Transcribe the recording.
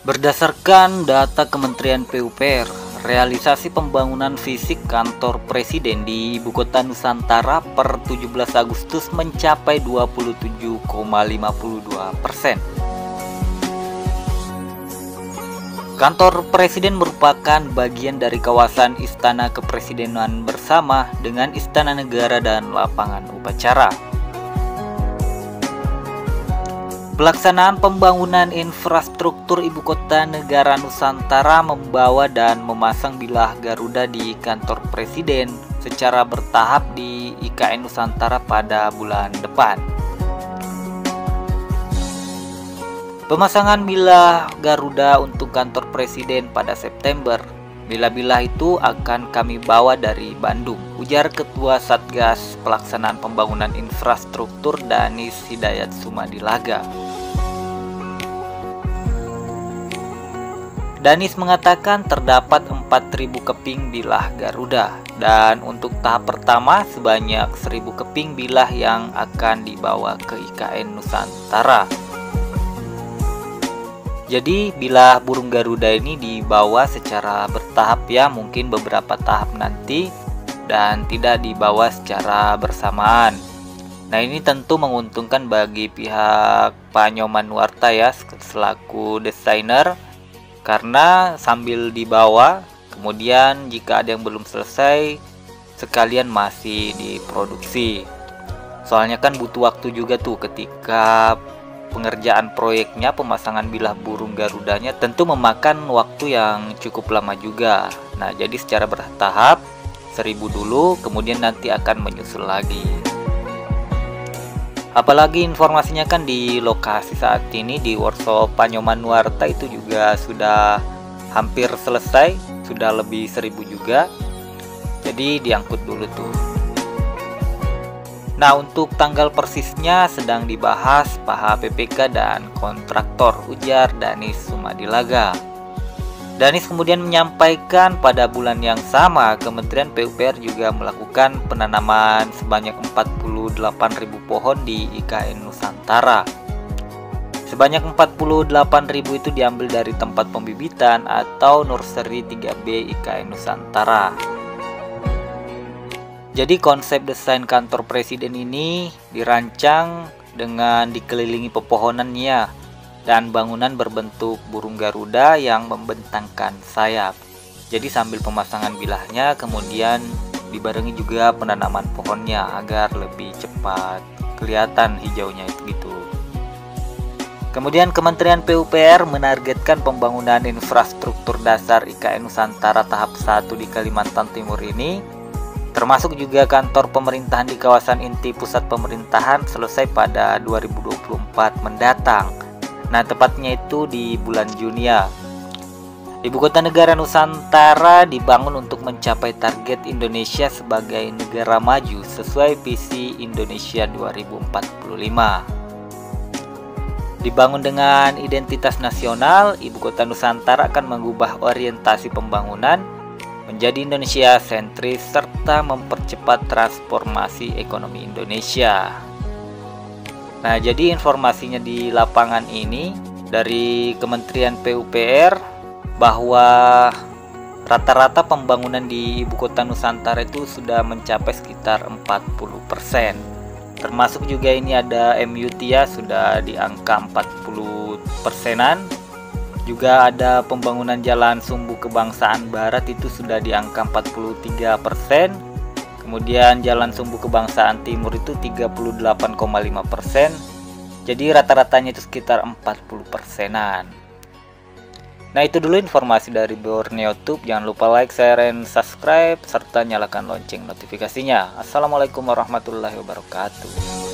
Berdasarkan data Kementerian PUPR, realisasi pembangunan fisik kantor presiden di Ibu Kota Nusantara per 17 Agustus mencapai 27,52%. Kantor presiden merupakan bagian dari kawasan Istana Kepresidenan bersama dengan Istana Negara dan lapangan upacara. Pelaksanaan pembangunan infrastruktur Ibu Kota Negara Nusantara membawa dan memasang bilah Garuda di kantor presiden secara bertahap di IKN Nusantara pada bulan depan. Pemasangan bilah Garuda untuk kantor presiden pada September. Bilah-bilah itu akan kami bawa dari Bandung, ujar Ketua Satgas Pelaksanaan Pembangunan Infrastruktur Danis Hidayat Sumadilaga. Danis mengatakan terdapat 4.000 keping bilah Garuda dan untuk tahap pertama sebanyak 1.000 keping bilah yang akan dibawa ke IKN Nusantara. Jadi bilah burung Garuda ini dibawa secara bertahap ya, mungkin beberapa tahap nanti dan tidak dibawa secara bersamaan. Nah, ini tentu menguntungkan bagi pihak Pak Nyoman Nuarta ya selaku desainer, karena sambil dibawa kemudian jika ada yang belum selesai sekalian masih diproduksi. Soalnya kan butuh waktu juga tuh ketika pengerjaan proyeknya, pemasangan bilah burung Garudanya tentu memakan waktu yang cukup lama juga. Nah, jadi secara bertahap 1.000 dulu, kemudian nanti akan menyusul lagi. Apalagi informasinya kan di lokasi saat ini di workshop Pak Nyoman Nuarta itu juga sudah hampir selesai, sudah lebih 1.000 juga. Jadi diangkut dulu tuh. Nah, untuk tanggal persisnya sedang dibahas Pak PPK dan kontraktor, ujar Danis Sumadilaga. Danis kemudian menyampaikan pada bulan yang sama Kementerian PUPR juga melakukan penanaman sebanyak 48.000 pohon di IKN Nusantara. Sebanyak 48.000 itu diambil dari tempat pembibitan atau nursery 3B IKN Nusantara. Jadi konsep desain kantor presiden ini dirancang dengan dikelilingi pepohonannya dan bangunan berbentuk burung Garuda yang membentangkan sayap. Jadi sambil pemasangan bilahnya kemudian dibarengi juga penanaman pohonnya agar lebih cepat kelihatan hijaunya itu gitu. Kemudian Kementerian PUPR menargetkan pembangunan infrastruktur dasar IKN Nusantara tahap 1 di Kalimantan Timur ini, termasuk juga kantor pemerintahan di kawasan inti pusat pemerintahan, selesai pada 2024 mendatang. Nah, tepatnya itu di bulan Juni ya. Ibu Kota Negara Nusantara dibangun untuk mencapai target Indonesia sebagai negara maju sesuai visi Indonesia 2045. Dibangun dengan identitas nasional, Ibu Kota Nusantara akan mengubah orientasi pembangunan menjadi Indonesia sentris serta mempercepat transformasi ekonomi Indonesia. Nah, jadi informasinya di lapangan ini dari Kementerian PUPR bahwa rata-rata pembangunan di Ibu Kota Nusantara itu sudah mencapai sekitar 40%. Termasuk juga ini ada MUT ya, sudah di angka 40%-an. Juga ada pembangunan jalan sumbu kebangsaan barat itu sudah di angka 43%. Kemudian jalan sumbu kebangsaan timur itu 38,5%. Jadi rata-ratanya itu sekitar 40%-an. Nah, itu dulu informasi dari Borneo Tube. Jangan lupa like, share, dan subscribe serta nyalakan lonceng notifikasinya. Assalamualaikum warahmatullahi wabarakatuh.